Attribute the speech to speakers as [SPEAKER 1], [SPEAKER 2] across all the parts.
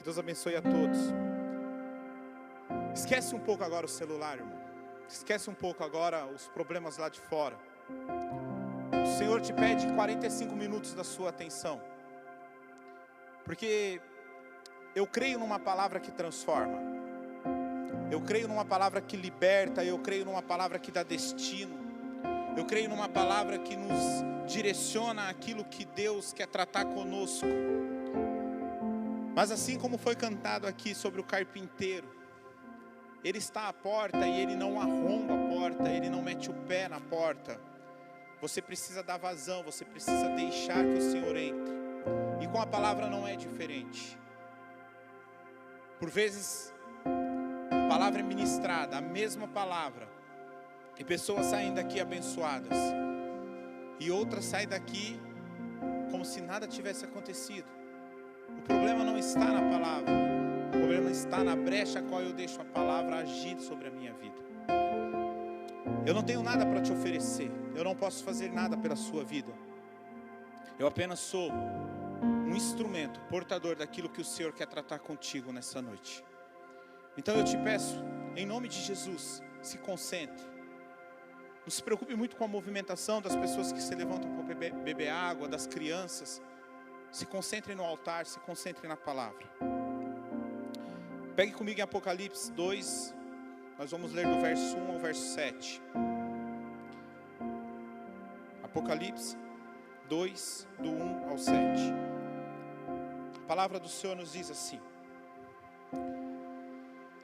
[SPEAKER 1] Deus abençoe a todos. Esquece um pouco agora o celular, irmão. Esquece um pouco agora os problemas lá de fora. O Senhor te pede 45 minutos da sua atenção. Porque eu creio numa palavra que transforma. Eu creio numa palavra que liberta. Eu creio numa palavra que dá destino. Eu creio numa palavra que nos direciona aquilo que Deus quer tratar conosco. Mas assim como foi cantado aqui sobre o carpinteiro, ele está à porta e ele não arromba a porta, ele não mete o pé na porta. Você precisa dar vazão, você precisa deixar que o Senhor entre. E com a palavra não é diferente. Por vezes, a palavra é ministrada, a mesma palavra, e pessoas saem daqui abençoadas, e outras saem daqui como se nada tivesse acontecido. O problema não está na palavra, o problema está na brecha a qual eu deixo a palavra agir sobre a minha vida. Eu não tenho nada para te oferecer, eu não posso fazer nada pela sua vida. Eu apenas sou um instrumento, portador daquilo que o Senhor quer tratar contigo nessa noite. Então eu te peço, em nome de Jesus, se concentre. Não se preocupe muito com a movimentação das pessoas que se levantam para beber água, das crianças. Se concentre no altar, se concentre na palavra. Pegue comigo em Apocalipse 2, nós vamos ler do verso 1 ao verso 7. Apocalipse 2, do 1 ao 7. A palavra do Senhor nos diz assim: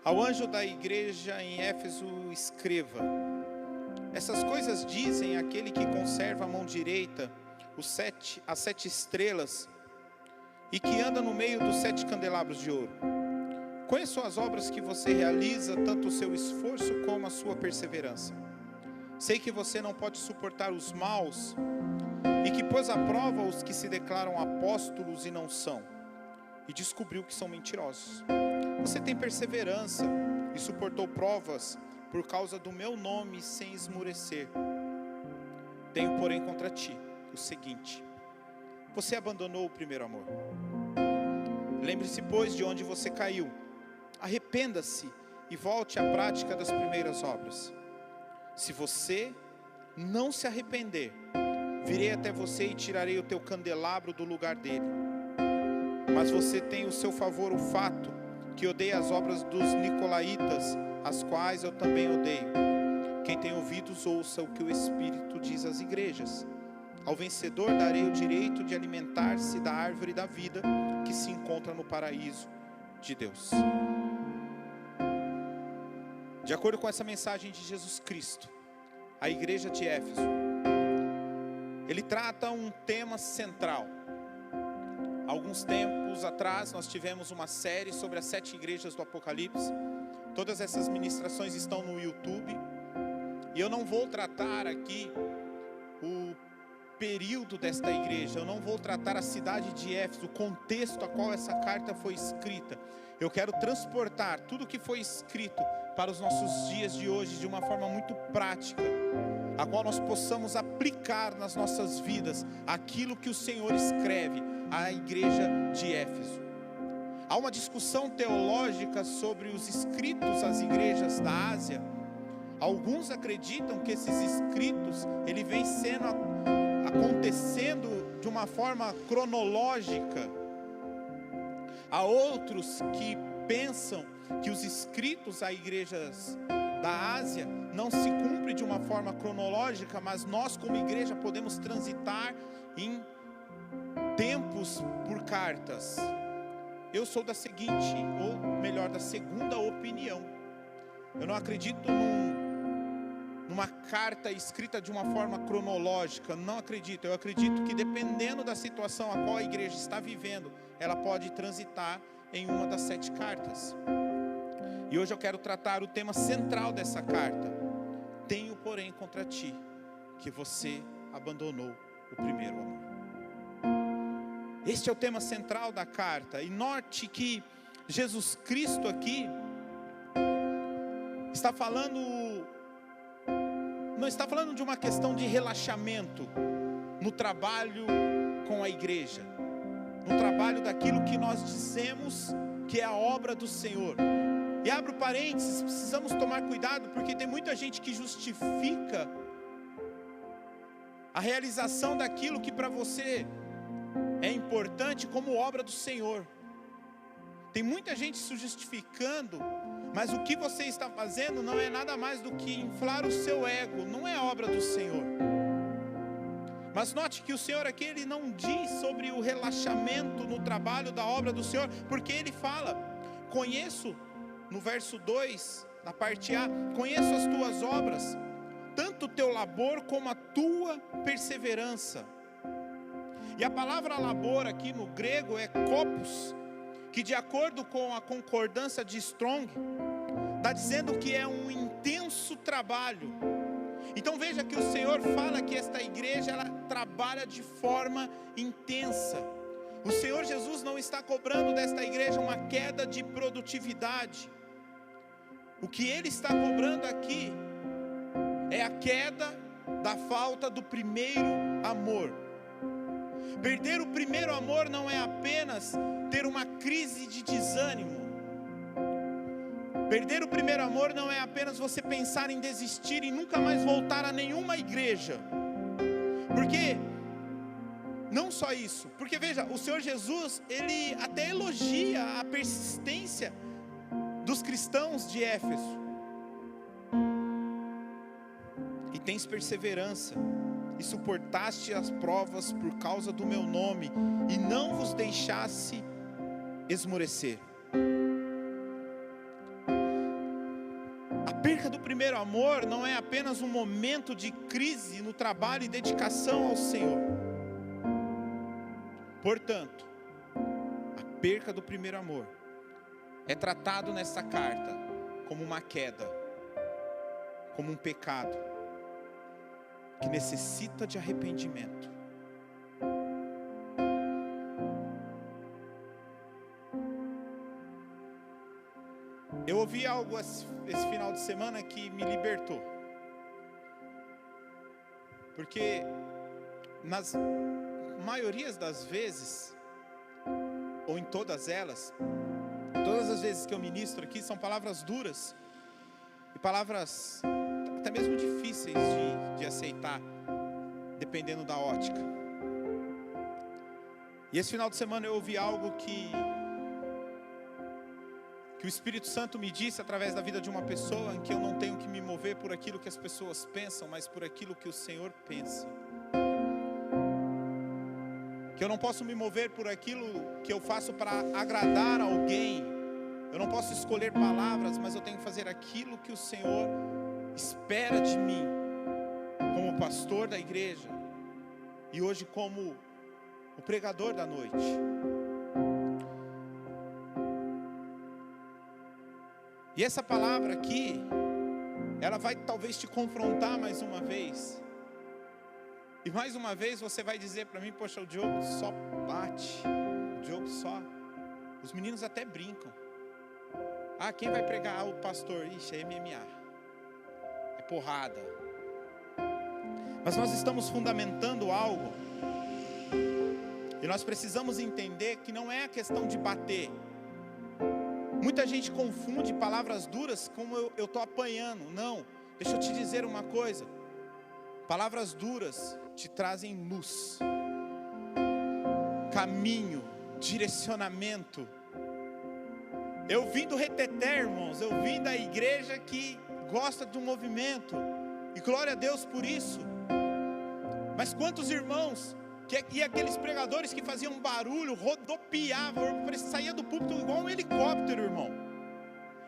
[SPEAKER 1] ao anjo da igreja em Éfeso escreva: essas coisas dizem aquele que conserva a mão direita as 7 estrelas e que anda no meio dos 7 candelabros de ouro. Conheço as obras que você realiza, tanto o seu esforço como a sua perseverança. Sei que você não pode suportar os maus e que pôs à prova os que se declaram apóstolos e não são, e descobriu que são mentirosos. Você tem perseverança e suportou provas por causa do meu nome sem esmurecer. Tenho, porém, contra ti o seguinte: você abandonou o primeiro amor. Lembre-se, pois, de onde você caiu. Arrependa-se e volte à prática das primeiras obras. Se você não se arrepender, virei até você e tirarei o teu candelabro do lugar dele. Mas você tem o seu favor o fato que odeia as obras dos nicolaítas, as quais eu também odeio. Quem tem ouvidos, ouça o que o Espírito diz às igrejas. Ao vencedor darei o direito de alimentar-se da árvore da vida que se encontra no paraíso de Deus. De acordo com essa mensagem de Jesus Cristo, a igreja de Éfeso, ele trata um tema central. Alguns tempos atrás nós tivemos uma série sobre as 7 igrejas do Apocalipse. Todas essas ministrações estão no YouTube. E eu não vou tratar aqui o período desta igreja, eu não vou tratar a cidade de Éfeso, o contexto a qual essa carta foi escrita. Eu quero transportar tudo o que foi escrito para os nossos dias de hoje de uma forma muito prática, a qual nós possamos aplicar nas nossas vidas aquilo que o Senhor escreve à igreja de Éfeso. Há uma discussão teológica sobre os escritos às igrejas da Ásia. Alguns acreditam que esses escritos ele vem sendo acontecendo de uma forma cronológica. Há outros que pensam que os escritos a igrejas da Ásia não se cumprem de uma forma cronológica, mas nós como igreja podemos transitar em tempos por cartas. Eu sou da seguinte, ou melhor, da segunda opinião. Eu não acredito numa carta escrita de uma forma cronológica, não acredito. Eu acredito que dependendo da situação a qual a igreja está vivendo, ela pode transitar em uma das 7 cartas. E hoje eu quero tratar o tema central dessa carta. Tenho, porém, contra ti que você abandonou o primeiro amor. Este é o tema central da carta. E note que Jesus Cristo aqui está falando, não está falando de uma questão de relaxamento no trabalho com a igreja, no trabalho daquilo que nós dizemos que é a obra do Senhor. E abro parênteses, precisamos tomar cuidado, porque tem muita gente que justifica a realização daquilo que para você é importante como obra do Senhor. Tem muita gente se justificando, mas o que você está fazendo não é nada mais do que inflar o seu ego, não é obra do Senhor. Mas note que o Senhor aqui, Ele não diz sobre o relaxamento no trabalho da obra do Senhor, porque Ele fala, conheço, no verso 2, na parte A, conheço as tuas obras, tanto o teu labor como a tua perseverança. E a palavra labor aqui no grego é kopos, que de acordo com a concordância de Strong, está dizendo que é um intenso trabalho. Então veja que o Senhor fala que esta igreja, ela trabalha de forma intensa. O Senhor Jesus não está cobrando desta igreja uma queda de produtividade. O que Ele está cobrando aqui é a queda da falta do primeiro amor. Perder o primeiro amor não é apenas ter uma crise de desânimo. Perder o primeiro amor não é apenas você pensar em desistir e nunca mais voltar a nenhuma igreja. Porque, não só isso, porque veja, o Senhor Jesus, Ele até elogia a persistência dos cristãos de Éfeso. E tens perseverança, e suportaste as provas por causa do meu nome, e não vos deixasse esmorecer. A perca do primeiro amor não é apenas um momento de crise no trabalho e dedicação ao Senhor. Portanto, a perca do primeiro amor é tratado nessa carta como uma queda, como um pecado que necessita de arrependimento. Eu ouvi algo esse final de semana que me libertou, porque nas maiorias das vezes, ou em todas elas, todas as vezes que eu ministro aqui, são palavras duras, e palavras até mesmo difíceis de aceitar, dependendo da ótica. E esse final de semana eu ouvi algo que o Espírito Santo me disse através da vida de uma pessoa, em que eu não tenho que me mover por aquilo que as pessoas pensam, mas por aquilo que o Senhor pensa. Que eu não posso me mover por aquilo que eu faço para agradar alguém. Eu não posso escolher palavras, mas eu tenho que fazer aquilo que o Senhor espera de mim, como pastor da igreja, e hoje como o pregador da noite. E essa palavra aqui, ela vai talvez te confrontar mais uma vez. E mais uma vez você vai dizer para mim, poxa, o Diogo só bate, o Diogo só... Os meninos até brincam. Ah, quem vai pregar? Ah, o pastor. Ixi, é MMA, é porrada. Mas nós estamos fundamentando algo, e nós precisamos entender que não é a questão de bater. Muita gente confunde palavras duras como eu estou apanhando. Não, deixa eu te dizer uma coisa. Palavras duras te trazem luz, caminho, direcionamento. Eu vim do Reteté, irmãos. Eu vim da igreja que gosta do movimento, e glória a Deus por isso. Mas quantos irmãos e aqueles pregadores que faziam barulho, rodopiavam, saía do púlpito igual um helicóptero, irmão.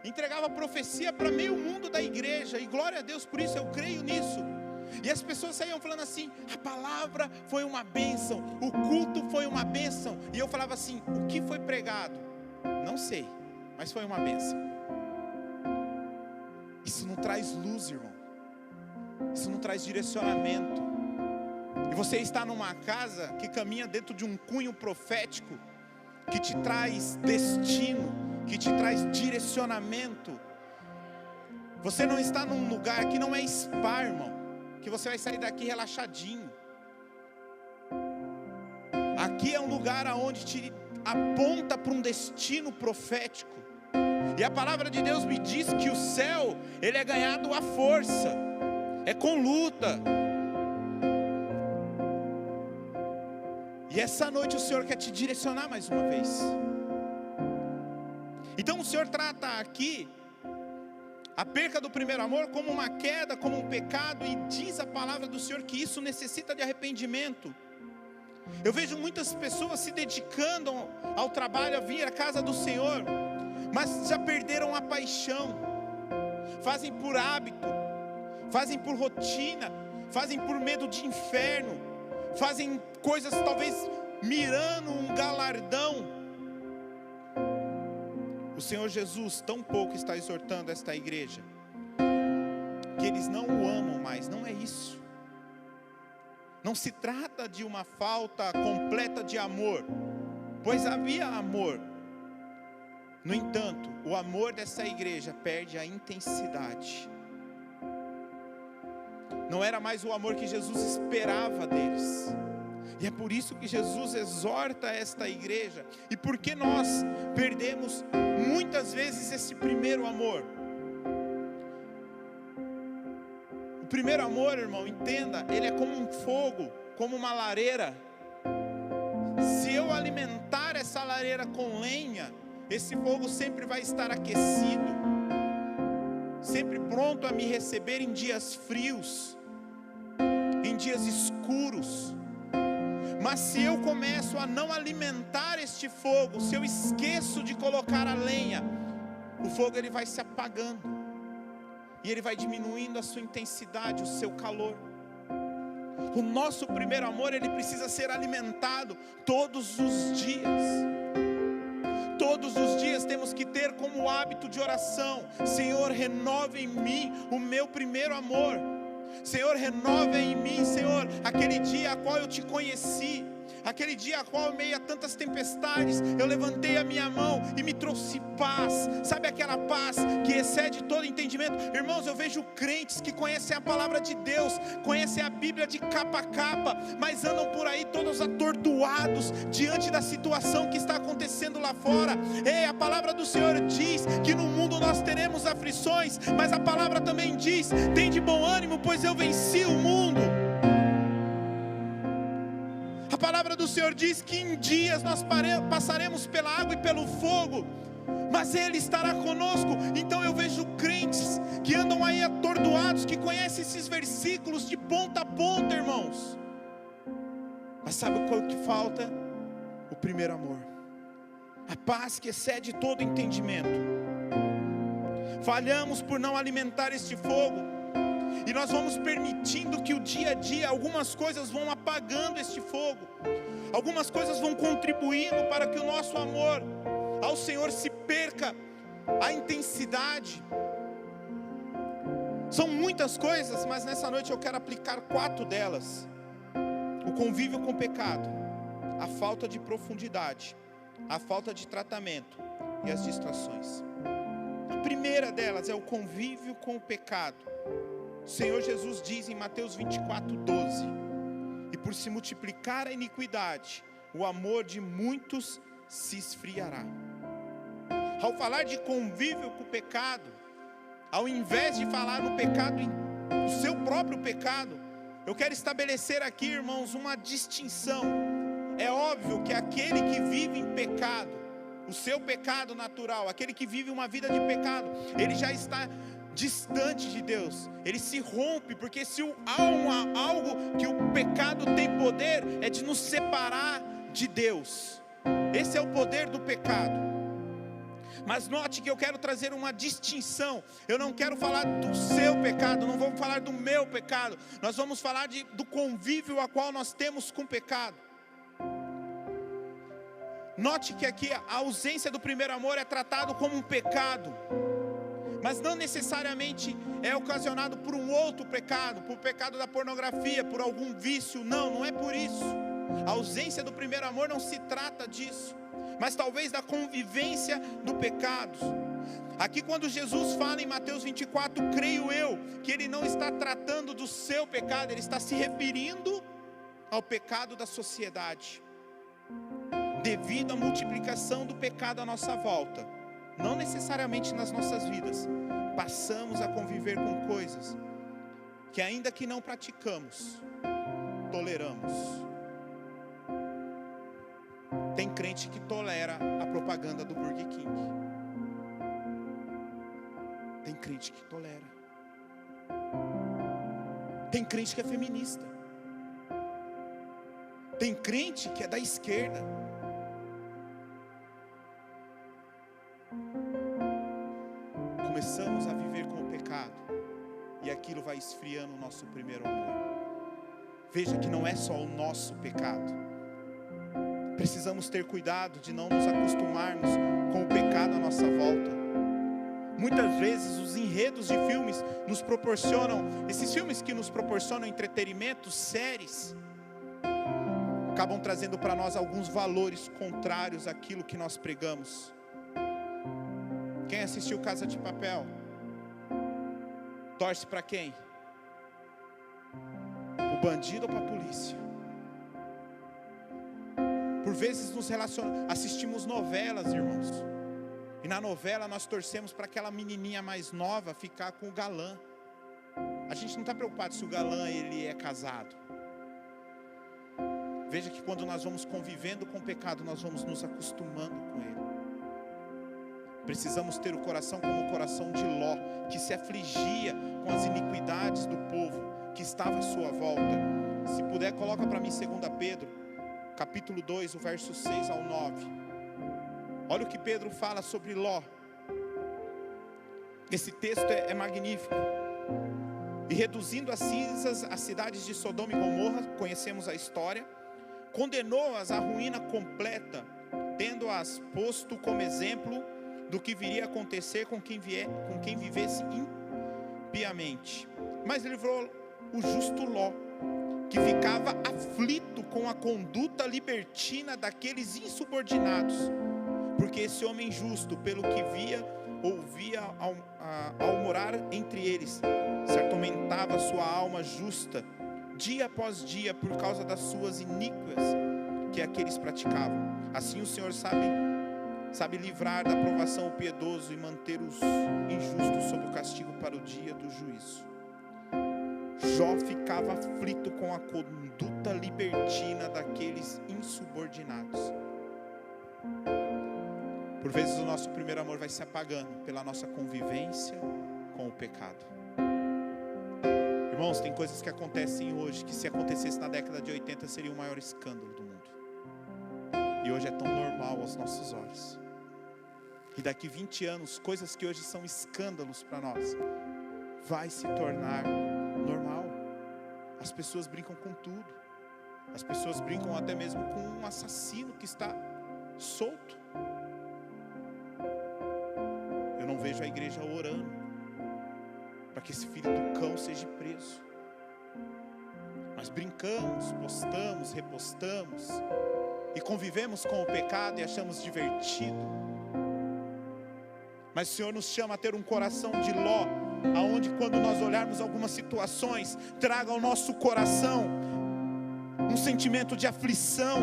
[SPEAKER 1] Entregava profecia para meio mundo da igreja, e glória a Deus por isso, eu creio nisso. E as pessoas saíam falando assim: a palavra foi uma bênção, o culto foi uma bênção. E eu falava assim: o que foi pregado? Não sei, mas foi uma bênção. Isso não traz luz, irmão. Isso não traz direcionamento. E você está numa casa que caminha dentro de um cunho profético, que te traz destino, que te traz direcionamento. Você não está num lugar que não é spa, irmão, que você vai sair daqui relaxadinho. Aqui é um lugar onde aponta para um destino profético. E a palavra de Deus me diz que o céu, ele é ganhado à força, é com luta. E essa noite o Senhor quer te direcionar mais uma vez. Então o Senhor trata aqui a perca do primeiro amor como uma queda, como um pecado, e diz a palavra do Senhor que isso necessita de arrependimento. Eu vejo muitas pessoas se dedicando ao trabalho, a vir à casa do Senhor, mas já perderam a paixão, fazem por hábito, fazem por rotina, fazem por medo de inferno, fazem coisas talvez mirando um galardão. O Senhor Jesus tão pouco está exortando esta igreja, que eles não o amam mais. Não é isso. Não se trata de uma falta completa de amor, pois havia amor. No entanto, o amor dessa igreja perde a intensidade. Não era mais o amor que Jesus esperava deles. E é por isso que Jesus exorta esta igreja. E por que nós perdemos muitas vezes esse primeiro amor? O primeiro amor, irmão, entenda, ele é como um fogo, como uma lareira. Se eu alimentar essa lareira com lenha, esse fogo sempre vai estar aquecido, sempre pronto a me receber em dias frios, em dias escuros. Mas se eu começo a não alimentar este fogo, se eu esqueço de colocar a lenha, o fogo ele vai se apagando, e ele vai diminuindo a sua intensidade, o seu calor. O nosso primeiro amor, ele precisa ser alimentado todos os dias. Todos os dias temos que ter como hábito de oração: Senhor, renova em mim o meu primeiro amor. Senhor, renova em mim, Senhor, aquele dia a qual eu te conheci, aquele dia a qual, em meio a tantas tempestades, eu levantei a minha mão e me trouxe paz. Sabe aquela paz que excede todo entendimento? Irmãos, eu vejo crentes que conhecem a palavra de Deus, conhecem a Bíblia de capa a capa, mas andam por aí todos atordoados diante da situação que está acontecendo lá fora. Ei, a palavra do Senhor diz que no mundo nós teremos aflições, mas a palavra também diz: tem de bom ânimo, pois eu venci o mundo. A palavra do Senhor diz que em dias nós passaremos pela água e pelo fogo, mas Ele estará conosco. Então eu vejo crentes que andam aí atordoados, que conhecem esses versículos de ponta a ponta, irmãos. Mas sabe o que falta? O primeiro amor, a paz que excede todo entendimento. Falhamos por não alimentar este fogo, e nós vamos permitindo que o dia a dia, algumas coisas vão apagando este fogo, algumas coisas vão contribuindo para que o nosso amor ao Senhor se perca a intensidade. São muitas coisas, mas nessa noite eu quero aplicar 4 delas: o convívio com o pecado, a falta de profundidade, a falta de tratamento e as distrações. A primeira delas é o convívio com o pecado. O Senhor Jesus diz em Mateus 24:12: e por se multiplicar a iniquidade, o amor de muitos se esfriará. Ao falar de convívio com o pecado, ao invés de falar no pecado, o seu próprio pecado, eu quero estabelecer aqui, irmãos, uma distinção. É óbvio que aquele que vive em pecado, o seu pecado natural, aquele que vive uma vida de pecado, ele já está distante de Deus, ele se rompe, porque se há algo que o pecado tem poder, é de nos separar de Deus. Esse é o poder do pecado. Mas note que eu quero trazer uma distinção. Eu não quero falar do seu pecado, não vamos falar do meu pecado, nós vamos falar do convívio a qual nós temos com o pecado. Note que aqui a ausência do primeiro amor é tratado como um pecado, mas não necessariamente é ocasionado por um outro pecado, por pecado da pornografia, por algum vício. Não é por isso. A ausência do primeiro amor não se trata disso, mas talvez da convivência do pecado. Aqui quando Jesus fala em Mateus 24, creio eu, que Ele não está tratando do seu pecado, Ele está se referindo ao pecado da sociedade. devido à multiplicação do pecado à nossa volta, não necessariamente nas nossas vidas, passamos a conviver com coisas que, ainda que não praticamos, toleramos. Tem crente que tolera a propaganda do Burger King. Tem crente que tolera. Tem crente que é feminista. Tem crente que é da esquerda. Começamos a viver com o pecado e aquilo vai esfriando o nosso primeiro amor. Veja que não é só o nosso pecado. Precisamos ter cuidado de não nos acostumarmos com o pecado à nossa volta. Muitas vezes os enredos de filmes nos proporcionam, esses filmes que nos proporcionam entretenimento, séries, acabam trazendo para nós alguns valores contrários àquilo que nós pregamos. Quem assistiu Casa de Papel? Torce para quem? O bandido ou para a polícia? Por vezes assistimos novelas, irmãos, e na novela nós torcemos para aquela menininha mais nova ficar com o galã. A gente não está preocupado se o galã ele é casado. Veja que quando nós vamos convivendo com o pecado, nós vamos nos acostumando com ele. Precisamos ter o coração como o coração de Ló, que se afligia com as iniquidades do povo que estava à sua volta. Se puder, coloca para mim 2 Pedro, capítulo 2, o verso 6 ao 9. Olha o que Pedro fala sobre Ló. Esse texto é magnífico. E reduzindo a cinzas as cidades de Sodoma e Gomorra, conhecemos a história, condenou-as à ruína completa, tendo-as posto como exemplo do que viria a acontecer com quem vivesse impiamente. Mas livrou o justo Ló, que ficava aflito com a conduta libertina daqueles insubordinados, porque esse homem justo, pelo que ouvia ao morar entre eles, se atormentava sua alma justa, dia após dia, por causa das suas iníquas que aqueles praticavam. Assim o Senhor sabe livrar da provação o piedoso e manter os injustos sob o castigo para o dia do juízo. Jó ficava aflito com a conduta libertina daqueles insubordinados. Por vezes o nosso primeiro amor vai se apagando pela nossa convivência com o pecado. Irmãos, tem coisas que acontecem hoje que, se acontecesse na década de 80, seria o maior escândalo do mundo. E hoje é tão normal aos nossos olhos. E daqui 20 anos, coisas que hoje são escândalos para nós, vai se tornar normal. As pessoas brincam com tudo. As pessoas brincam até mesmo com um assassino que está solto. Eu não vejo a igreja orando para que esse filho do cão seja preso. Nós brincamos, postamos, repostamos e convivemos com o pecado e achamos divertido. Mas o Senhor nos chama a ter um coração de Ló, aonde quando nós olharmos algumas situações, traga ao nosso coração um sentimento de aflição,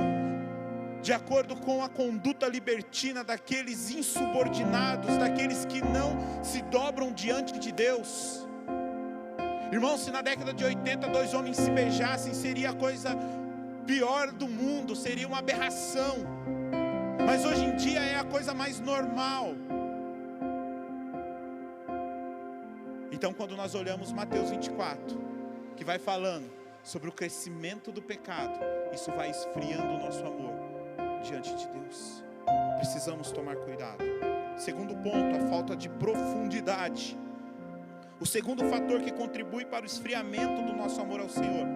[SPEAKER 1] de acordo com a conduta libertina daqueles insubordinados, daqueles que não se dobram diante de Deus. Irmãos, se na década de 80 dois homens se beijassem, seria a coisa pior do mundo, seria uma aberração. Mas hoje em dia é a coisa mais normal. Então, quando nós olhamos Mateus 24, que vai falando sobre o crescimento do pecado, isso vai esfriando o nosso amor diante de Deus. Precisamos tomar cuidado. Segundo ponto, a falta de profundidade. O segundo fator que contribui para o esfriamento do nosso amor ao Senhor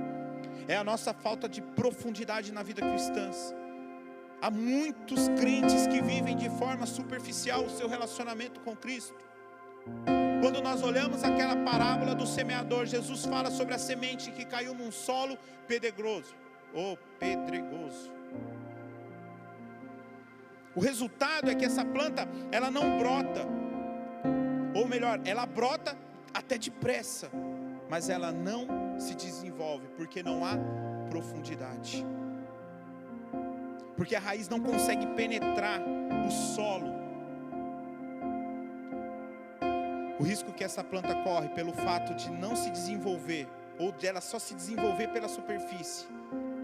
[SPEAKER 1] é a nossa falta de profundidade na vida cristã. Há muitos crentes que vivem de forma superficial o seu relacionamento com Cristo. Quando nós olhamos aquela parábola do semeador, Jesus fala sobre a semente que caiu num solo pedregoso. O resultado é que essa planta, ela não brota. Ou melhor, ela brota até depressa, mas ela não se desenvolve, porque não há profundidade. porque a raiz não consegue penetrar o solo. O risco que essa planta corre pelo fato de não se desenvolver, ou de ela só se desenvolver pela superfície,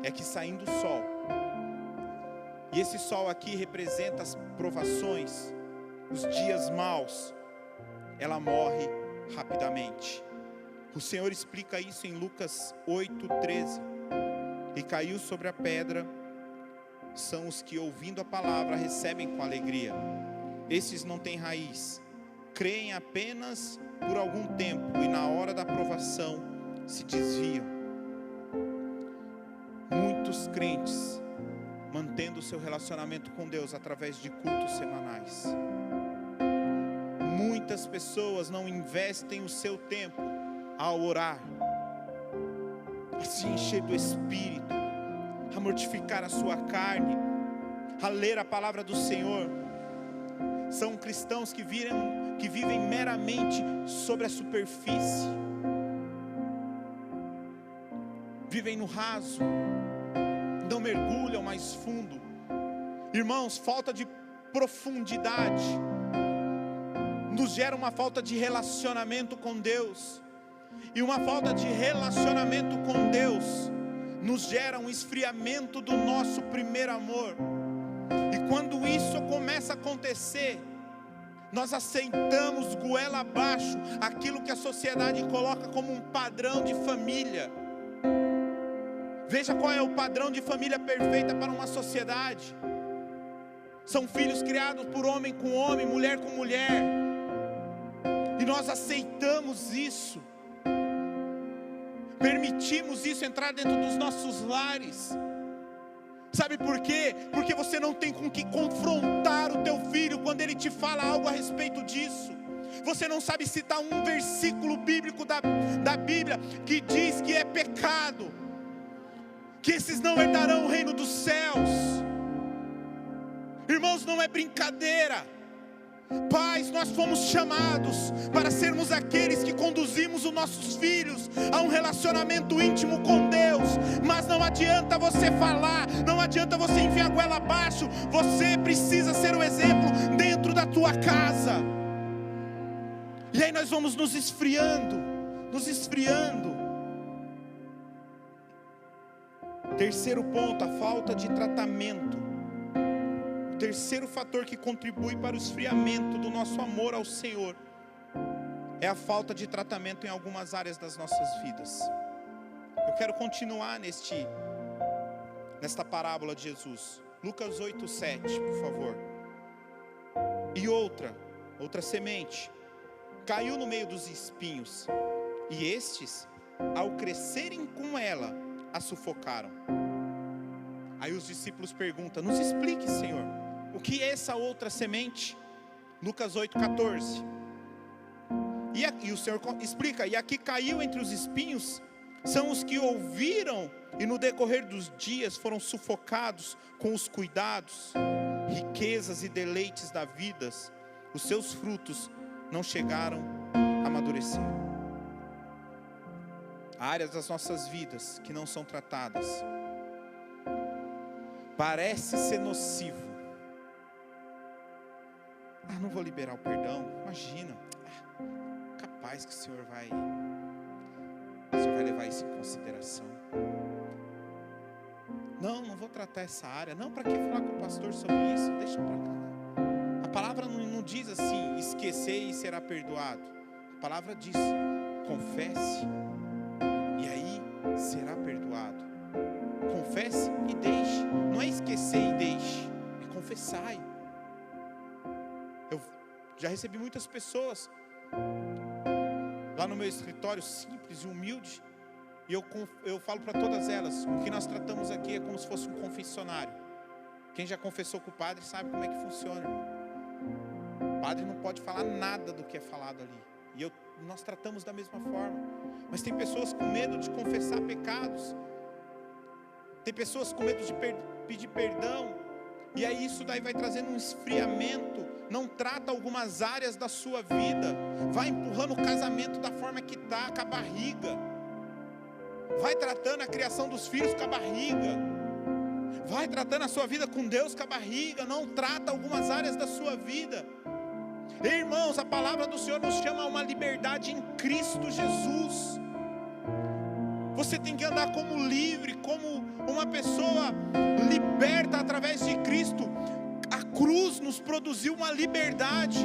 [SPEAKER 1] é que saindo o sol, e esse sol aqui representa as provações, os dias maus, ela morre rapidamente. O Senhor explica isso em Lucas 8:13. E caiu sobre a pedra são os que, ouvindo a palavra, recebem com alegria. Esses não têm raiz, creem apenas por algum tempo e na hora da provação se desviam. Muitos crentes mantendo o seu relacionamento com Deus através de cultos semanais. Muitas pessoas não investem o seu tempo a orar, a se encher do Espírito, a mortificar a sua carne, a ler a palavra do Senhor. São cristãos que vivem meramente sobre a superfície, vivem no raso, não mergulham mais fundo. Irmãos, falta de profundidade nos gera uma falta de relacionamento com Deus, e uma falta de relacionamento com Deus nos gera um esfriamento do nosso primeiro amor. E quando isso começa a acontecer, nós aceitamos goela abaixo aquilo que a sociedade coloca como um padrão de família. Veja qual é o padrão de família perfeita para uma sociedade. São filhos criados por homem com homem, mulher com mulher. E nós aceitamos isso. Permitimos isso entrar dentro dos nossos lares. Sabe por quê? Porque você não tem com que confrontar o teu filho quando ele te fala algo a respeito disso. Você não sabe citar um versículo bíblico da Bíblia que diz que é pecado, que esses não herdarão o reino dos céus. Irmãos, não é brincadeira. Pais, nós fomos chamados para sermos aqueles que conduzimos os nossos filhos a um relacionamento íntimo com Deus. Mas não adianta você falar, não adianta você enfiar a goela abaixo. Você precisa ser o exemplo dentro da tua casa. E aí nós vamos nos esfriando. Terceiro ponto, a falta de tratamento. O terceiro fator que contribui para o esfriamento do nosso amor ao Senhor é a falta de tratamento em algumas áreas das nossas vidas. Eu quero continuar nesta parábola de Jesus. Lucas 8:7, por favor. E outra semente caiu no meio dos espinhos, e estes, ao crescerem com ela, a sufocaram. Aí os discípulos perguntam: nos explique, Senhor, o que é essa outra semente? Lucas 8:14. E o Senhor explica: e a que caiu entre os espinhos são os que ouviram e no decorrer dos dias foram sufocados com os cuidados, riquezas e deleites da vida. Os seus frutos não chegaram a amadurecer. Há áreas das nossas vidas que não são tratadas. Parece ser nocivo. Não vou liberar o perdão. Imagina. Capaz que o Senhor vai levar isso em consideração. Não vou tratar essa área. Não, para que falar com o pastor sobre isso? Deixa para cá. A palavra não diz assim: esquecer e será perdoado. A palavra diz: confesse, e aí será perdoado. Confesse e deixe. Não é esquecer e deixe, é confessar. Eu já recebi muitas pessoas lá no meu escritório, simples e humilde, e eu falo para todas elas: o que nós tratamos aqui é como se fosse um confessionário. Quem já confessou com o padre sabe como é que funciona. O padre não pode falar nada do que é falado ali, e nós tratamos da mesma forma. Mas tem pessoas com medo de confessar pecados, tem pessoas com medo de pedir perdão, e aí isso daí vai trazendo um esfriamento. Não trata algumas áreas da sua vida, vai empurrando o casamento da forma que está, com a barriga, vai tratando a criação dos filhos com a barriga, Vai tratando a sua vida com Deus com a barriga, não trata algumas áreas da sua vida. Irmãos, a palavra do Senhor nos chama a uma liberdade em Cristo Jesus. Você tem que andar como livre, como uma pessoa liberta através de Cristo. A cruz nos produziu uma liberdade.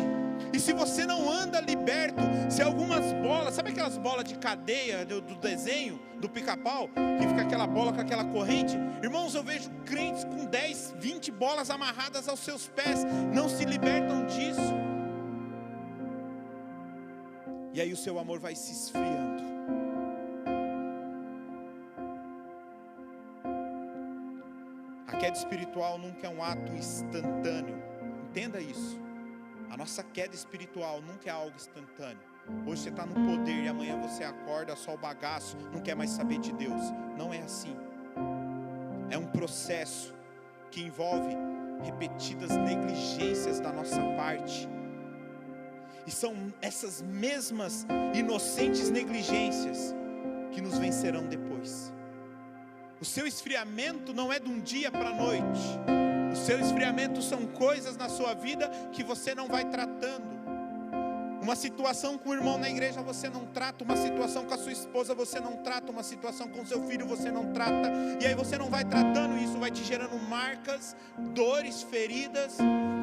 [SPEAKER 1] E se você não anda liberto, se algumas bolas, sabe aquelas bolas de cadeia do desenho, do pica-pau, que fica aquela bola com aquela corrente? Irmãos, eu vejo crentes com 10, 20 bolas amarradas aos seus pés, não se libertam disso. E aí o seu amor vai se esfriando. A queda espiritual nunca é um ato instantâneo. Entenda isso. A nossa queda espiritual nunca é algo instantâneo. Hoje você está no poder e amanhã você acorda só o bagaço, não quer mais saber de Deus. Não é assim. É um processo que envolve repetidas negligências da nossa parte. E são essas mesmas inocentes negligências que nos vencerão depois. O seu esfriamento não é de um dia para a noite. O seu esfriamento são coisas na sua vida que você não vai tratando. Uma situação com o irmão na igreja você não trata, uma situação com a sua esposa você não trata, uma situação com o seu filho você não trata, e aí você não vai tratando, e isso vai te gerando marcas, dores, feridas.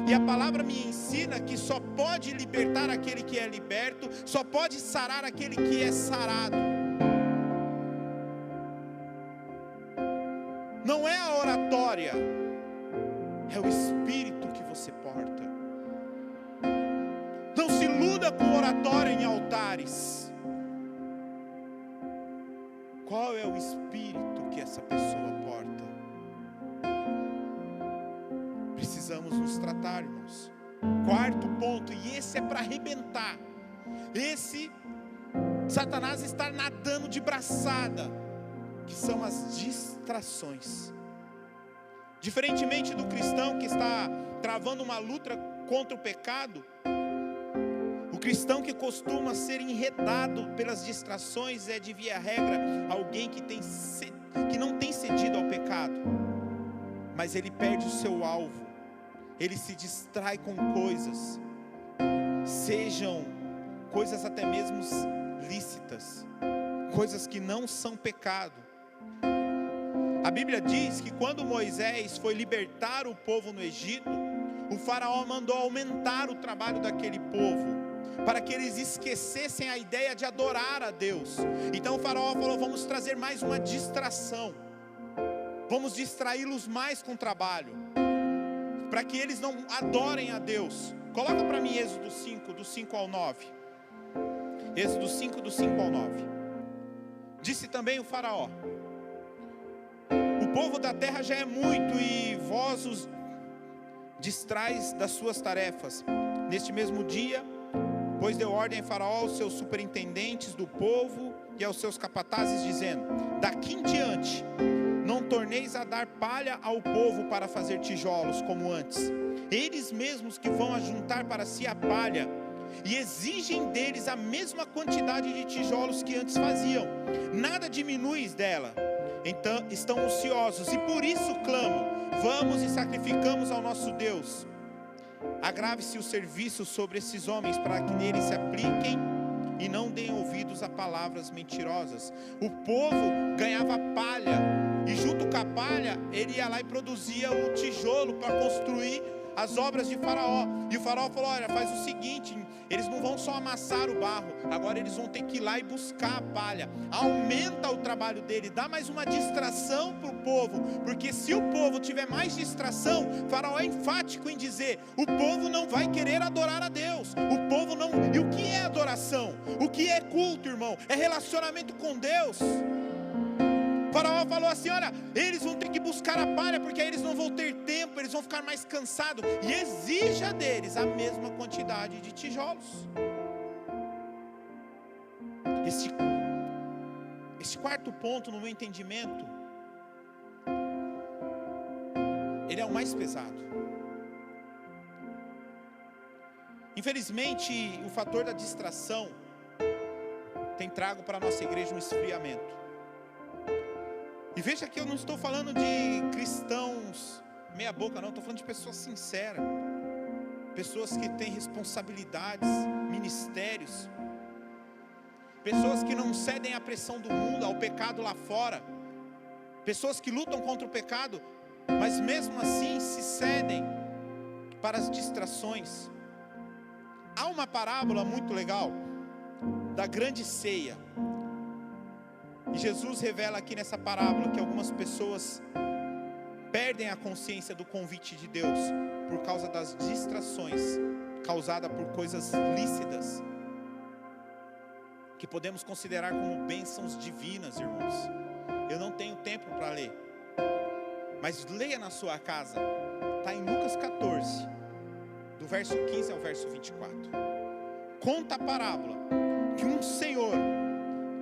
[SPEAKER 1] E a palavra me ensina que só pode libertar aquele que é liberto, só pode sarar aquele que é sarado. Não é a oratória, é o espírito que você porta. Não se iluda com oratória em altares. Qual é o espírito que essa pessoa porta? Precisamos nos tratar, irmãos. Quarto ponto, e esse é para arrebentar. Esse, Satanás está nadando de braçada, que são as distrações. Diferentemente do cristão que está travando uma luta contra o pecado, o cristão que costuma ser enredado pelas distrações é, de via regra, alguém que não tem cedido ao pecado, mas ele perde o seu alvo, ele se distrai com coisas, sejam coisas até mesmo lícitas, coisas que não são pecado. A Bíblia diz que quando Moisés foi libertar o povo no Egito, o faraó mandou aumentar o trabalho daquele povo, para que eles esquecessem a ideia de adorar a Deus. Então o faraó falou: vamos trazer mais uma distração, vamos distraí-los mais com o trabalho, para que eles não adorem a Deus. Coloca para mim Êxodo 5, do 5 ao 9. Êxodo 5, do 5 ao 9. Disse também o faraó: o povo da terra já é muito, e vós os distrais das suas tarefas. Neste mesmo dia, pois deu ordem a Faraó aos seus superintendentes do povo e aos seus capatazes, dizendo: daqui em diante não torneis a dar palha ao povo para fazer tijolos como antes. Eles mesmos que vão ajuntar para si a palha, e exigem deles a mesma quantidade de tijolos que antes faziam. Nada diminuis dela. Então estão ociosos, e por isso clamam: vamos e sacrificamos ao nosso Deus. Agrave-se o serviço sobre esses homens, para que neles se apliquem e não deem ouvidos a palavras mentirosas. O povo ganhava palha, e junto com a palha ele ia lá e produzia o tijolo para construir as obras de Faraó. E o Faraó falou: olha, faz o seguinte, eles não vão só amassar o barro, agora eles vão ter que ir lá e buscar a palha. Aumenta o trabalho dele, dá mais uma distração para o povo, porque se o povo tiver mais distração, Faraó é enfático em dizer: o povo não vai querer adorar a Deus. O povo não. E o que é adoração? O que é culto, irmão? É relacionamento com Deus. Faraó falou assim: olha, eles vão ter que buscar a palha, porque aí eles não vão ter tempo, eles vão ficar mais cansados, e exija deles a mesma quantidade de tijolos. Este quarto ponto, no meu entendimento, ele é o mais pesado. Infelizmente, o fator da distração tem trago para a nossa igreja um esfriamento. E veja que eu não estou falando de cristãos meia boca, não. Estou falando de pessoas sinceras. Pessoas que têm responsabilidades, ministérios. Pessoas que não cedem à pressão do mundo, ao pecado lá fora. Pessoas que lutam contra o pecado, mas mesmo assim se cedem para as distrações. Há uma parábola muito legal da grande ceia. E Jesus revela aqui nessa parábola que algumas pessoas perdem a consciência do convite de Deus por causa das distrações causadas por coisas lícitas, que podemos considerar como bênçãos divinas, irmãos. Eu não tenho tempo para ler, mas leia na sua casa. Está em Lucas 14, do verso 15 ao verso 24. Conta a parábola que um senhor,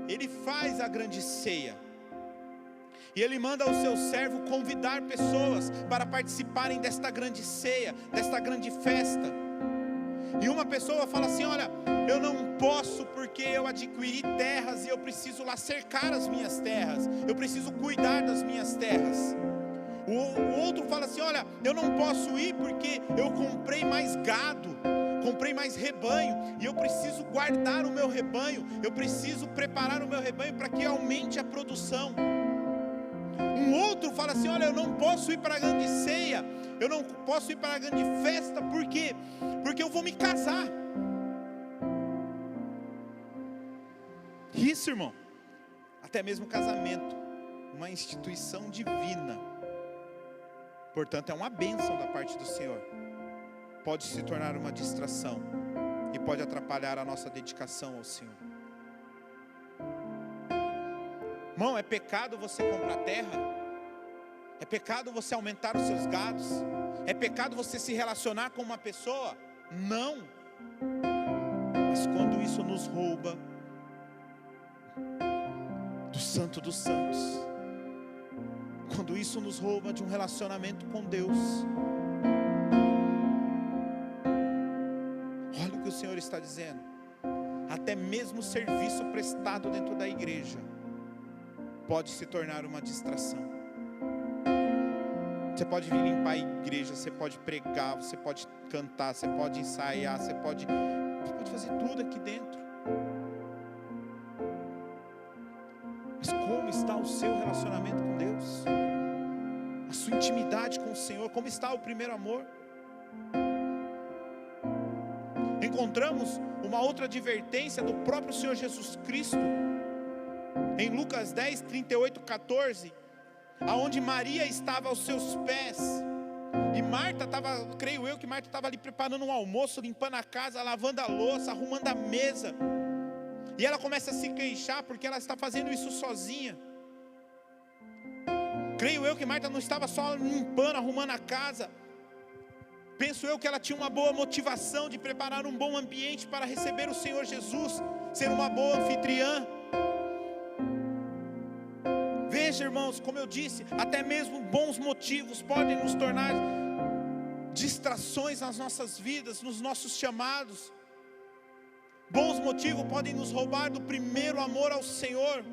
[SPEAKER 1] ele faz a grande ceia, e ele manda o seu servo convidar pessoas para participarem desta grande ceia, desta grande festa. E uma pessoa fala assim: olha, eu não posso porque eu adquiri terras e eu preciso lá cercar as minhas terras, eu preciso cuidar das minhas terras. O outro fala assim: olha, eu não posso ir porque eu comprei mais gado, comprei mais rebanho, e eu preciso guardar o meu rebanho, eu preciso preparar o meu rebanho para que aumente a produção. Um outro fala assim: olha, eu não posso ir para a grande ceia, eu não posso ir para a grande festa, por quê? Porque eu vou me casar. Isso, irmão, até mesmo casamento, uma instituição divina, portanto é uma bênção da parte do Senhor, pode se tornar uma distração e pode atrapalhar a nossa dedicação ao Senhor. Irmão, é pecado você comprar terra, é pecado você aumentar os seus gados, é pecado você se relacionar com uma pessoa? Não. Mas quando isso nos rouba do Santo dos Santos, quando isso nos rouba de um relacionamento com Deus, olha o que o Senhor está dizendo. Até mesmo o serviço prestado dentro da igreja pode se tornar uma distração. Você pode vir limpar a igreja, você pode pregar, você pode cantar, você pode ensaiar, você pode fazer tudo aqui dentro. Mas como está o seu relacionamento com Deus? A sua intimidade com o Senhor? Como está o primeiro amor? Encontramos uma outra advertência do próprio Senhor Jesus Cristo em Lucas 10, 38, 14, aonde Maria estava aos seus pés, e Marta estava, creio eu que Marta estava ali preparando um almoço, limpando a casa, lavando a louça, arrumando a mesa, e ela começa a se queixar porque ela está fazendo isso sozinha. Creio eu que Marta não estava só limpando, arrumando a casa, penso eu que ela tinha uma boa motivação de preparar um bom ambiente para receber o Senhor Jesus, ser uma boa anfitriã. Veja, irmãos, como eu disse, até mesmo bons motivos podem nos tornar distrações nas nossas vidas, nos nossos chamados. Bons motivos podem nos roubar do primeiro amor ao Senhor.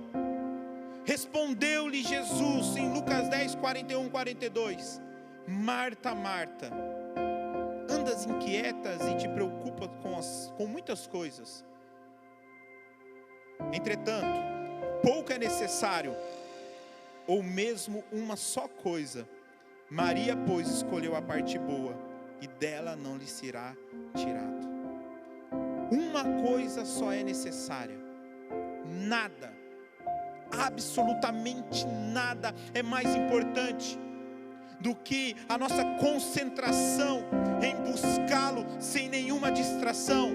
[SPEAKER 1] Respondeu-lhe Jesus em Lucas 10, 41, 42: Marta, Marta, andas inquietas e te preocupas com muitas coisas. Entretanto, pouco é necessário, ou mesmo uma só coisa. Maria, pois, escolheu a parte boa, e dela não lhe será tirado. Uma coisa só é necessária. Nada, absolutamente nada é mais importante do que a nossa concentração em buscá-lo sem nenhuma distração.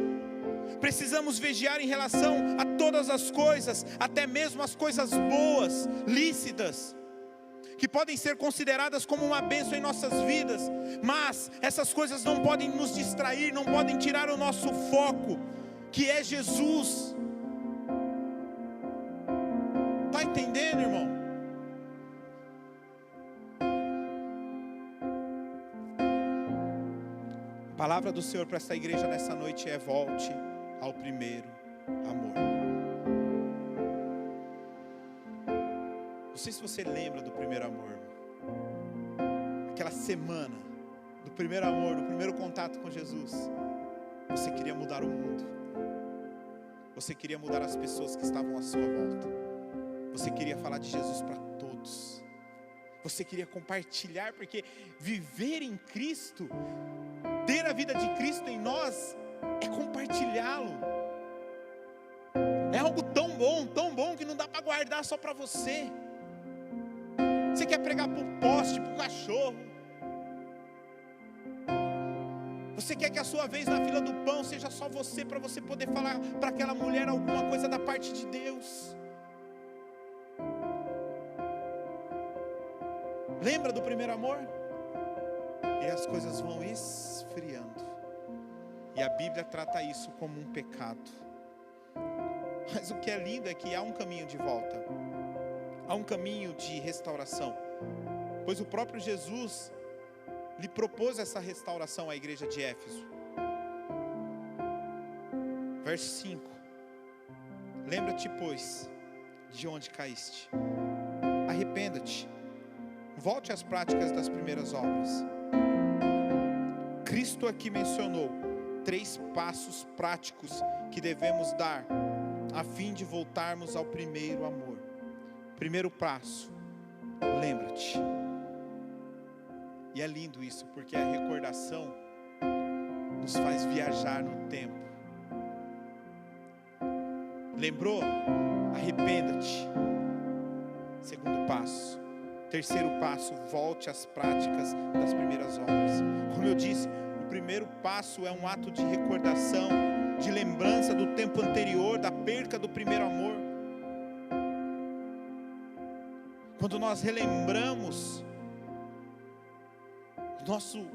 [SPEAKER 1] Precisamos vigiar em relação a todas as coisas, até mesmo as coisas boas, lícitas, que podem ser consideradas como uma bênção em nossas vidas, mas essas coisas não podem nos distrair, não podem tirar o nosso foco, que é Jesus. Está entendendo, irmão? A palavra do Senhor para esta igreja nessa noite é: volte ao primeiro amor. Não sei se você lembra do primeiro amor. Aquela semana do primeiro amor, do primeiro contato com Jesus. Você queria mudar o mundo. Você queria mudar as pessoas que estavam à sua volta. Você queria falar de Jesus para todos. Você queria compartilhar, porque viver em Cristo, ter a vida de Cristo em nós, é compartilhá-lo. É algo tão bom que não dá para guardar só para você. Você quer pregar para o poste, para o cachorro. Você quer que a sua vez na fila do pão seja só você, para você poder falar para aquela mulher alguma coisa da parte de Deus. Lembra do primeiro amor? E as coisas vão esfriando. E a Bíblia trata isso como um pecado. Mas o que é lindo é que há um caminho de volta. Há um caminho de restauração. Pois o próprio Jesus lhe propôs essa restauração à igreja de Éfeso. Verso 5. Lembra-te, pois, de onde caíste. Arrependa-te. Volte às práticas das primeiras obras. Cristo aqui mencionou 3 passos práticos que devemos dar a fim de voltarmos ao primeiro amor. Primeiro passo, lembra-te. E é lindo isso, porque a recordação nos faz viajar no tempo. Lembrou? Arrependa-te. Segundo passo. Terceiro passo, volte às práticas das primeiras obras. Como eu disse, o primeiro passo é um ato de recordação, de lembrança do tempo anterior, da perca do primeiro amor. Quando nós relembramos nosso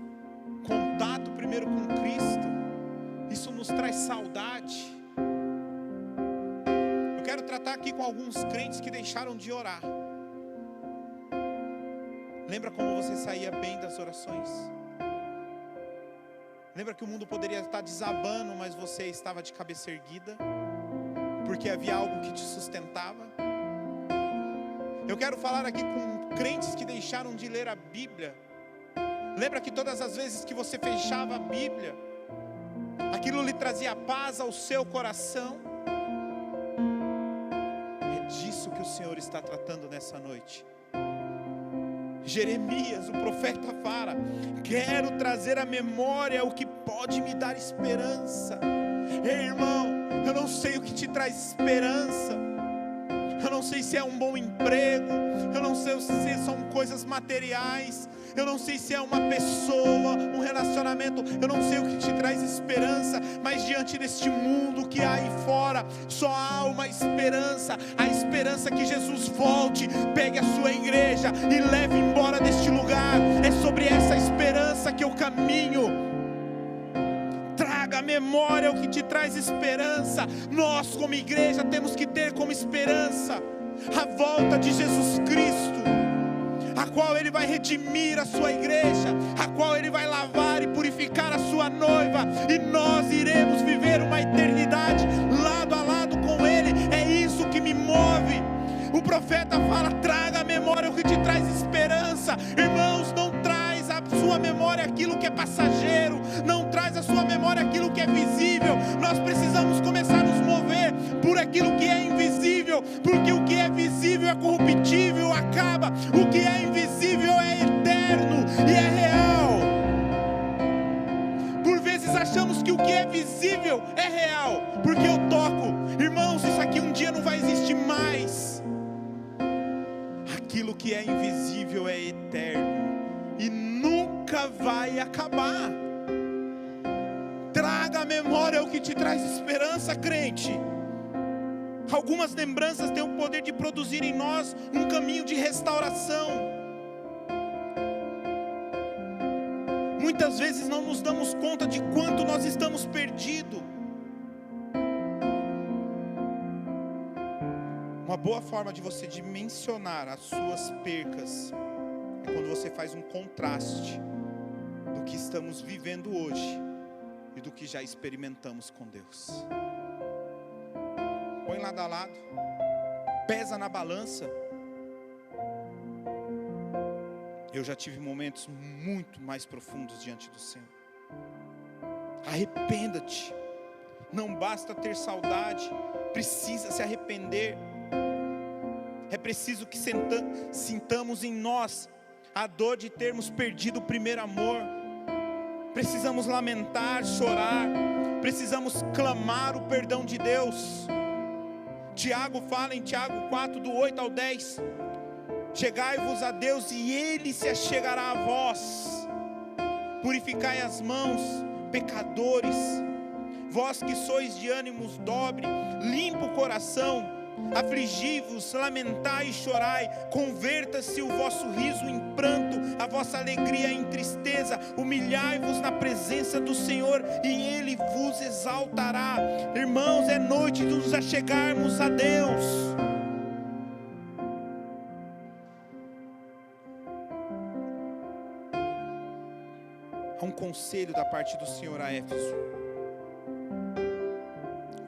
[SPEAKER 1] contato primeiro com Cristo, isso nos traz saudade. Eu quero tratar aqui com alguns crentes que deixaram de orar. Lembra como você saía bem das orações? Lembra que o mundo poderia estar desabando, mas você estava de cabeça erguida, porque havia algo que te sustentava? Eu quero falar aqui com crentes que deixaram de ler a Bíblia. Lembra que todas as vezes que você fechava a Bíblia, aquilo lhe trazia paz ao seu coração? É disso que o Senhor está tratando nessa noite. Jeremias, o profeta, fala: quero trazer à memória o que pode me dar esperança. Ei, irmão, eu não sei o que te traz esperança. Eu não sei se é um bom emprego, eu não sei se são coisas materiais, eu não sei se é uma pessoa, um relacionamento, eu não sei o que te traz esperança, mas diante deste mundo que há aí fora, só há uma esperança, a esperança que Jesus volte, pegue a sua igreja e leve embora deste lugar. É sobre essa esperança que eu caminho. Traga à memória o que te traz esperança. Nós como igreja temos que ter como esperança a volta de Jesus Cristo, a qual Ele vai redimir a sua igreja, a qual Ele vai lavar e purificar a sua noiva, e nós iremos viver uma eternidade lado a lado com Ele. É isso que me move. O profeta fala: traga à memória o que te traz esperança. Irmãos, não traz à sua memória aquilo que é passageiro, não traz à sua memória aquilo que é visível. Nós precisamos começar a nos mover por aquilo que é invisível, porque o que é visível é corruptível, acaba. O que é invisível é eterno e é real. Por vezes achamos que o que é visível é real, porque eu toco. Irmãos, isso aqui um dia não vai existir mais. Aquilo que é invisível é eterno e nunca vai acabar. Traga à memória o que te traz esperança, crente. Algumas lembranças têm o poder de produzir em nós um caminho de restauração. Muitas vezes não nos damos conta de quanto nós estamos perdidos. Uma boa forma de você dimensionar as suas percas é quando você faz um contraste do que estamos vivendo hoje e do que já experimentamos com Deus. Põe lado a lado, pesa na balança. Eu já tive momentos muito mais profundos diante do Senhor. Arrependa-te. Não basta ter saudade, precisa se arrepender. É preciso que sintamos em nós a dor de termos perdido o primeiro amor. Precisamos lamentar, chorar, precisamos clamar o perdão de Deus. Tiago fala em Tiago 4, do 8 ao 10, chegai-vos a Deus e Ele se achegará a vós. Purificai as mãos, pecadores, vós que sois de ânimos dobre, limpa o coração, afligi-vos, lamentai e chorai, converta-se o vosso riso em pranto, a vossa alegria em tristeza, humilhai-vos na presença do Senhor e Ele vos exaltará. Irmãos, é noite de nos achegarmos a Deus. Há um conselho da parte do Senhor a Éfeso: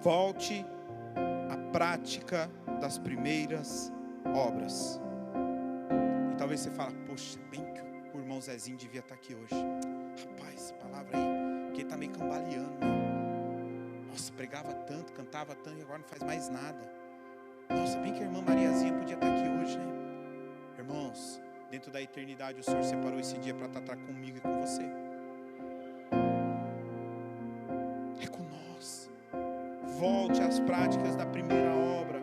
[SPEAKER 1] volte à prática das primeiras obras. E talvez você fale, poxa, bem que o irmão Zezinho devia estar aqui hoje. Rapaz, essa palavra aí, porque ele está meio cambaleando, né? Nossa, pregava tanto, cantava tanto e agora não faz mais nada. Nossa, bem que a irmã Mariazinha podia estar aqui hoje, né? Irmãos, dentro da eternidade o Senhor separou esse dia para tratar comigo e com você. É com nós. Volte às práticas da primeira obra.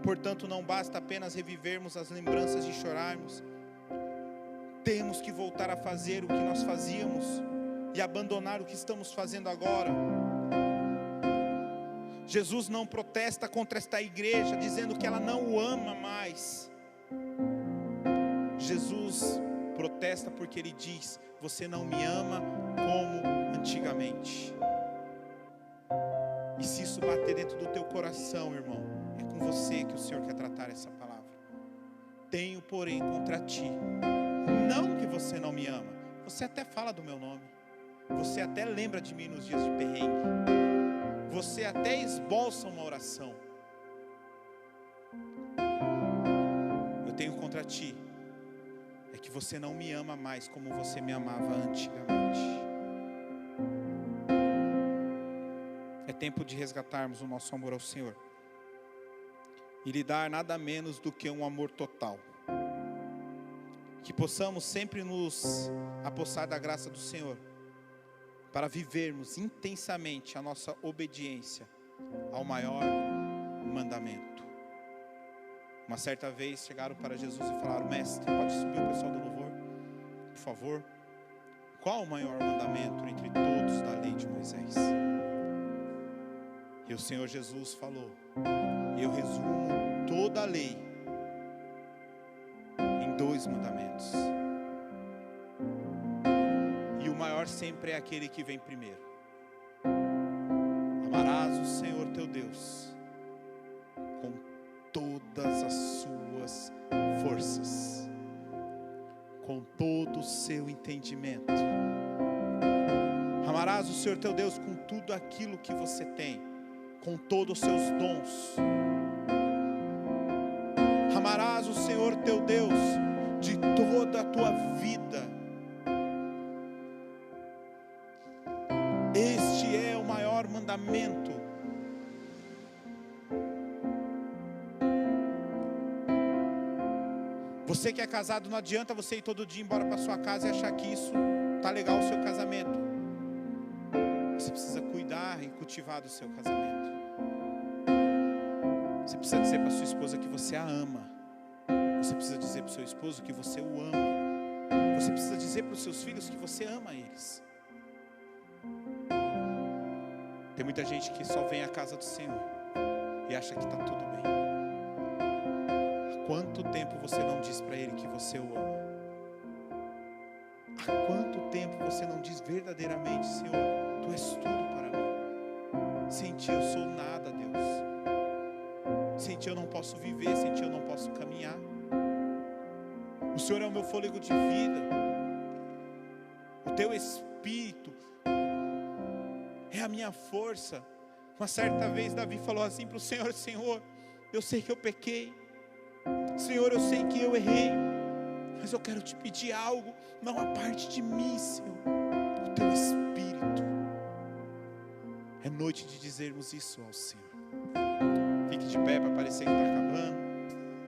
[SPEAKER 1] Portanto, não basta apenas revivermos as lembranças e chorarmos. Temos que voltar a fazer o que nós fazíamos e abandonar o que estamos fazendo agora. Jesus não protesta contra esta igreja, dizendo que ela não o ama mais. Jesus protesta porque Ele diz, você não me ama como antigamente. E se isso bater dentro do teu coração, irmão, é com você que o Senhor quer tratar essa palavra. Tenho, porém, contra ti, não que você não me ama, você até fala do meu nome, você até lembra de mim nos dias de perrengue, você até esboça uma oração. Eu tenho contra ti, é que você não me ama mais como você me amava antigamente. É tempo de resgatarmos o nosso amor ao Senhor e lhe dar nada menos do que um amor total. Que possamos sempre nos apossar da graça do Senhor para vivermos intensamente a nossa obediência ao maior mandamento. Uma certa vez chegaram para Jesus e falaram, mestre, pode subir o pessoal do louvor, por favor? Qual o maior mandamento entre todos da lei de Moisés? E o Senhor Jesus falou, eu resumo toda a lei em 2 mandamentos. E o maior sempre é aquele que vem primeiro. Amarás o Senhor teu Deus com todas as suas forças, com todo o seu entendimento. Amarás o Senhor teu Deus com tudo aquilo que você tem, com todos os seus dons. Amarás o Senhor teu Deus de toda a tua vida. Este é o maior mandamento. Você que é casado, não adianta você ir todo dia embora para sua casa e achar que isso está legal o seu casamento. Você precisa cuidar e cultivar do seu casamento. Você precisa dizer para sua esposa que você a ama. Você precisa dizer para o seu esposo que você o ama. Você precisa dizer para os seus filhos que você ama eles. Tem muita gente que só vem à casa do Senhor e acha que está tudo bem. Há quanto tempo você não diz para Ele que você o ama? Há quanto tempo você não diz verdadeiramente, Senhor, Tu és tudo para mim. Sem Ti eu sou nada, Deus. Sem Ti eu não posso viver, sem Ti eu não posso caminhar. O Senhor é o meu fôlego de vida. O Teu Espírito é a minha força. Uma certa vez Davi falou assim para o Senhor, Senhor, eu sei que eu pequei. Senhor, eu sei que eu errei. Mas eu quero te pedir algo, não a parte de mim, Senhor, o teu Espírito. É noite de dizermos isso ao Senhor. Fique de pé para parecer que está acabando.